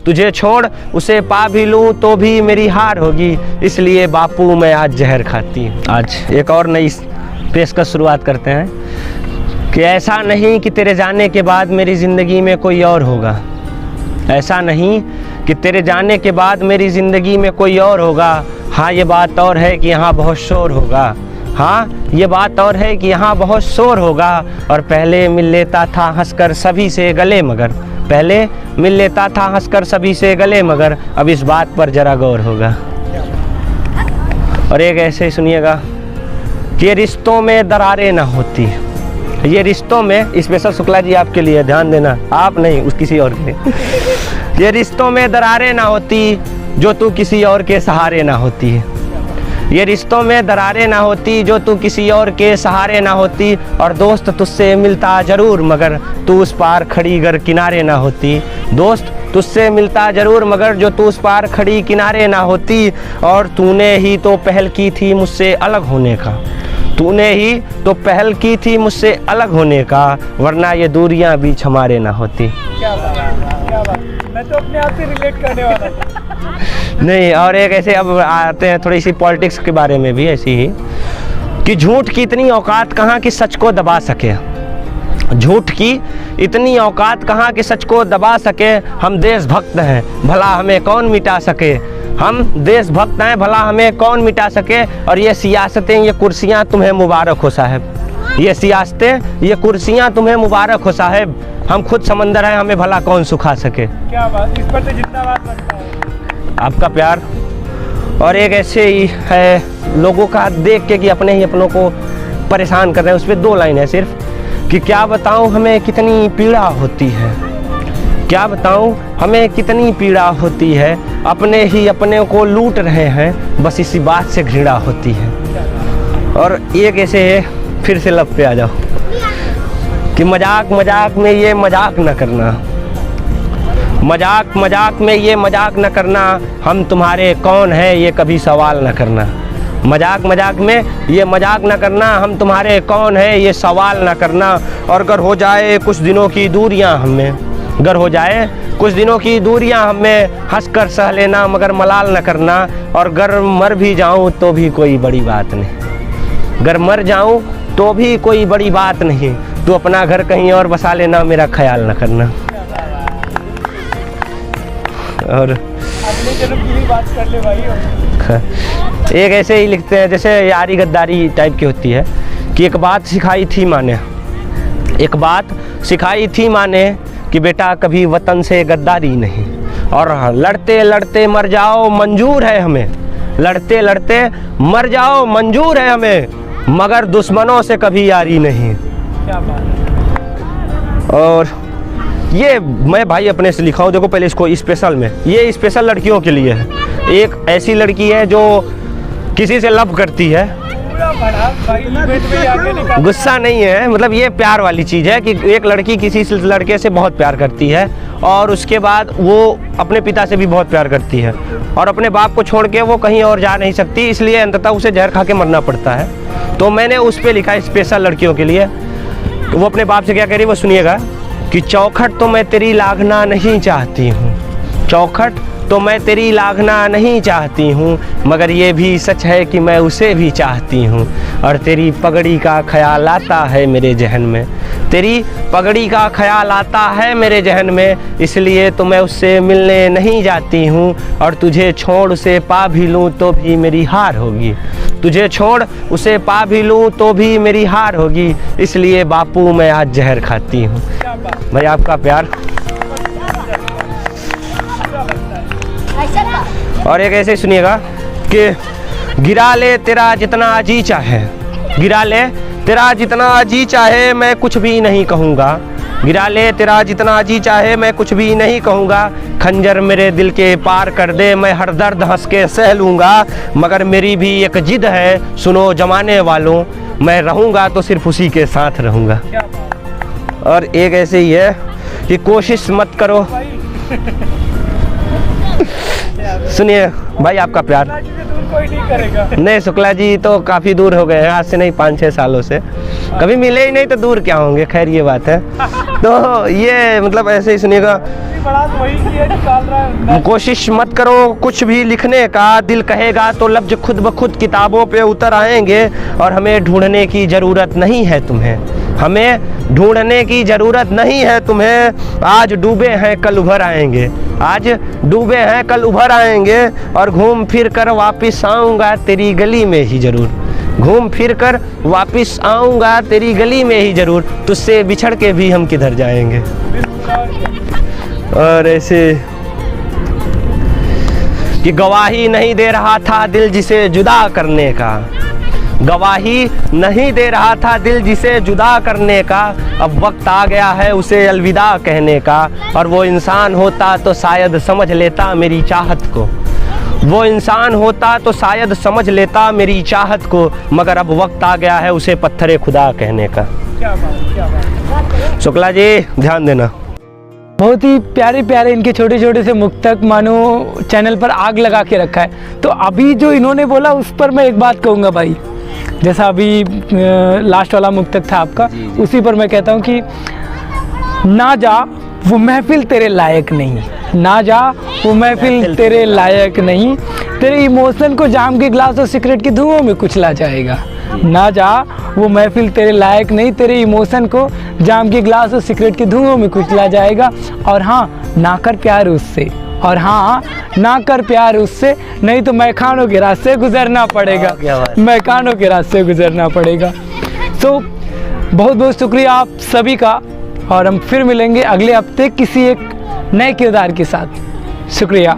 तुझे छोड़ उसे पा भी लूँ तो भी मेरी हार होगी, इसलिए बापू मैं आज जहर खाती हूँ। आज एक और नई पेशकश शुरुआत करते हैं कि ऐसा नहीं कि तेरे जाने के बाद मेरी ज़िंदगी में कोई और होगा, ऐसा नहीं कि तेरे जाने के बाद मेरी ज़िंदगी में कोई और होगा। हाँ ये बात और है कि यहाँ बहुत शोर होगा, हाँ ये बात और है कि यहाँ बहुत शोर होगा। और पहले मिल लेता था हंसकर सभी से गले मगर, पहले मिल लेता था हंसकर सभी से गले मगर, अब इस बात पर ज़रा गौर होगा। और एक ऐसे ही सुनिएगा कि रिश्तों में दरारें ना होती, ये रिश्तों में, स्पेशल शुक्ला जी आपके लिए, ध्यान देना, आप नहीं उस किसी और के लिए। ये रिश्तों में दरारें ना होती जो तू किसी और के सहारे ना होती है, ये रिश्तों में दरारें ना होती जो तू किसी और के सहारे ना होती। और दोस्त तुझसे मिलता ज़रूर मगर तू उस पार खड़ी गर किनारे ना होती, दोस्त तुझसे मिलता ज़रूर मगर जो तू उस पार खड़ी किनारे ना होती। और तूने ही तो पहल की थी मुझसे अलग होने का, तूने ही तो पहल की थी मुझसे अलग होने का, वरना ये दूरियां बीच हमारे ना होती। क्या बात, मैं तो अपने आप से रिलेट करने वाला था। नहीं, और एक ऐसे अब आते हैं थोड़ी सी पॉलिटिक्स के बारे में भी ऐसी ही कि झूठ की इतनी औकात कहाँ कि सच को दबा सके, झूठ की इतनी औकात कहाँ कि सच को दबा सके। हम देशभक्त हैं भला हमें कौन मिटा सके, हम देशभक्त हैं भला हमें कौन मिटा सके। और ये सियासतें ये कुर्सियाँ तुम्हें मुबारक हो साहब, ये सियासतें ये कुर्सियाँ तुम्हें मुबारक हो साहब, हम खुद समंदर हैं हमें भला कौन सुखा सके। क्या बात, इस पर तो जिंदाबाद बनता है। आपका प्यार। और एक ऐसे ही है लोगों का देख के कि अपने ही अपनों को परेशान कर रहे हैं, उस पर 2 लाइन है सिर्फ कि क्या बताऊं हमें कितनी पीड़ा होती है, क्या बताऊं हमें कितनी पीड़ा होती है, अपने ही अपने को लूट रहे हैं बस इसी बात से घृणा होती है। और एक ऐसे है, फिर से लब पे आ जाओ कि मजाक मजाक में ये मजाक न करना, मजाक मजाक में ये मजाक न करना, हम तुम्हारे कौन हैं ये कभी सवाल न करना, मजाक मजाक में ये मजाक न करना, हम तुम्हारे कौन हैं ये सवाल न करना। और अगर हो जाए कुछ दिनों की दूरियां हमें, अगर हो जाए कुछ दिनों की दूरियां हमें, हंसकर सह लेना मगर मलाल न करना। और अगर मर भी जाऊं तो भी कोई बड़ी बात नहीं, अगर मर जाऊं तो भी कोई बड़ी बात नहीं, तू अपना घर कहीं और बसा लेना मेरा ख्याल न करना। और अगले जन्म की भी बात कर ले भाई। एक ऐसे ही लिखते हैं जैसे यारी गद्दारी टाइप की होती है कि एक बात सिखाई थी माँ ने, एक बात सिखाई थी माँ ने कि बेटा कभी वतन से गद्दारी नहीं, और लड़ते लड़ते मर जाओ मंजूर है हमें, लड़ते लड़ते मर जाओ मंजूर है हमें, मगर दुश्मनों से कभी यारी नहीं। क्या बात। और ये मैं भाई अपने से लिखा हूँ, देखो पहले इसको स्पेशल में, ये स्पेशल लड़कियों के लिए है। एक ऐसी लड़की है जो किसी से लव करती है, गुस्सा नहीं है, मतलब ये प्यार वाली चीज़ है कि एक लड़की किसी लड़के से बहुत प्यार करती है और उसके बाद वो अपने पिता से भी बहुत प्यार करती है और अपने बाप को छोड़ के वो कहीं और जा नहीं सकती, इसलिए अंततः उसे जहर खा के मरना पड़ता है। तो मैंने उस पर लिखा है स्पेशल लड़कियों के लिए। वो अपने बाप से क्या कह रही है वो सुनिएगा कि चौखट तो मैं तेरी लाघना नहीं चाहती हूँ, चौखट तो मैं तेरी लाघना नहीं चाहती हूँ, मगर ये भी सच है कि मैं उसे भी चाहती हूँ। और तेरी पगड़ी का ख्याल आता है मेरे जहन में, तेरी पगड़ी का ख्याल आता है मेरे जहन में, इसलिए तो मैं उससे मिलने नहीं जाती हूँ। और तुझे छोड़ उसे पा भी लूँ तो भी मेरी हार होगी, तुझे छोड़ उसे पा भी लूँ तो भी मेरी हार होगी, इसलिए बापू मैं आज जहर खाती हूँ। भाई आपका प्यार। और एक ऐसे सुनिएगा कि गिरा ले तेरा जितना जी चाहे, गिरा ले तेरा जितना जी चाहे मैं कुछ भी नहीं कहूँगा, गिरा ले तेरा जितना जी चाहे मैं कुछ भी नहीं कहूँगा। खंजर मेरे दिल के पार कर दे मैं हर दर्द हंस के सह लूँगा, मगर मेरी भी एक जिद है सुनो जमाने वालों, मैं रहूँगा तो सिर्फ उसी के साथ रहूँगा। और एक ऐसे ही है कि कोशिश मत करो सुनिए भाई आपका प्यार। कोई नहीं करेगा। नहीं शुक्ला जी तो काफ़ी दूर हो गए हैं, आज से नहीं 5-6 सालों से, कभी मिले ही नहीं तो दूर क्या होंगे, खैर ये बात है। तो ये मतलब ऐसे ही सुनिएगा। बड़ा तो वही की है निकाल रहा है। कोशिश मत करो कुछ भी लिखने का, दिल कहेगा तो लफ्ज खुद ब खुद किताबों पे उतर आएंगे। और हमें ढूंढने की ज़रूरत नहीं है तुम्हें, हमें ढूंढने की ज़रूरत नहीं है तुम्हें। आज डूबे हैं कल उभर आएंगे, आज डूबे हैं कल उभर आएंगे। और घूम फिर कर वापस आऊँगा तेरी गली में ही ज़रूर, घूम फिर कर वापस आऊँगा तेरी गली में ही ज़रूर। तुझसे बिछड़ के भी हम किधर जाएंगे। और ऐसे कि गवाही नहीं दे रहा था दिल जिसे जुदा करने का, गवाही नहीं दे रहा था दिल जिसे जुदा करने का। अब वक्त आ गया है उसे अलविदा कहने का। और वो इंसान होता तो शायद समझ लेता मेरी चाहत को, वो इंसान होता तो शायद समझ लेता मेरी चाहत को। मगर अब वक्त आ गया है उसे पत्थरे खुदा कहने का। क्या बात, क्या बात। शुक्ला जी ध्यान देना। बहुत ही प्यारे प्यारे इनके छोटे छोटे से मुक्तक मानो चैनल पर आग लगा के रखा है। तो अभी जो इन्होंने बोला उस पर मैं एक बात कहूँगा भाई, जैसा अभी लास्ट वाला मुक्तक था आपका, उसी पर मैं कहता हूँ कि ना जा वो महफिल तेरे लायक नहीं, ना जा वो महफिल तेरे लायक नहीं। तेरे इमोशन को जाम के गिलास और सिगरेट की धुओं में कुचला जाएगा। ना जा वो महफिल तेरे लायक नहीं, तेरे इमोशन को जाम के गिलास और सिगरेट की धुओं में कुचला जाएगा। और हाँ ना कर प्यार उससे, और हाँ ना कर प्यार उससे, नहीं तो मैखानों के रास्ते गुजरना पड़ेगा, मैखानों के रास्ते गुजरना पड़ेगा। तो बहुत बहुत शुक्रिया आप सभी का। और हम फिर मिलेंगे अगले हफ्ते किसी एक नए किरदार के साथ। शुक्रिया।